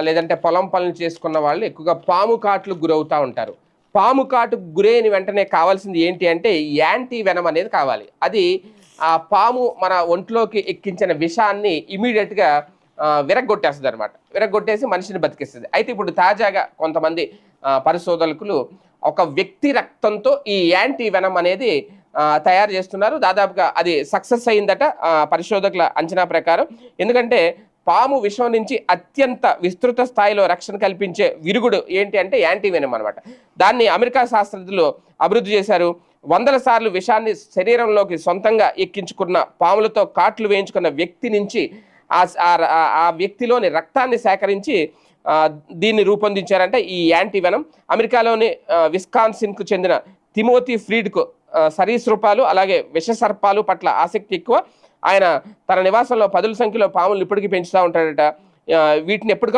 లేదంటే పొలం పనులు చేసుకున్న వాళ్ళు ఎక్కువగా పాము కాట్లకు గురవుతూ ఉంటారు. పాము కాటుకు గురైన వెంటనే కావాల్సింది ఏంటి అంటే యాంటీ వెనం అనేది కావాలి. అది ఆ పాము మన ఒంట్లోకి ఎక్కించిన విషాన్ని ఇమీడియట్గా విరగ్గొట్టేస్తుంది అనమాట. విరగ్గొట్టేసి మనిషిని బతికిస్తుంది. అయితే ఇప్పుడు తాజాగా కొంతమంది పరిశోధకులు ఒక వ్యక్తి రక్తంతో ఈ యాంటీ వెనం అనేది తయారు చేస్తున్నారు. దాదాపుగా అది సక్సెస్ అయిందట పరిశోధకుల అంచనా ప్రకారం. ఎందుకంటే పాము విషం నుంచి అత్యంత విస్తృత స్థాయిలో రక్షణ కల్పించే విరుగుడు ఏంటి అంటే యాంటీ వెనం అనమాట. దాన్ని అమెరికా శాస్త్రజ్ఞులు అభివృద్ధి చేశారు. వందల సార్లు విషాన్ని శరీరంలోకి సొంతంగా ఎక్కించుకున్న పాములతో కాట్లు వేయించుకున్న వ్యక్తి నుంచి ఆ వ్యక్తిలోని రక్తాన్ని సేకరించి దీన్ని రూపొందించారంటే ఈ యాంటీ వెనం. అమెరికాలోని విస్కాన్సిన్కు చెందిన తిమోతి ఫ్రీడ్కు సరీసృపాలు అలాగే విష సర్పాలు పట్ల ఆసక్తి ఎక్కువ. ఆయన తన నివాసంలో పదుల సంఖ్యలో పాములను ఇప్పటికీ పెంచుతూ ఉంటాడట. వీటిని ఎప్పటికీ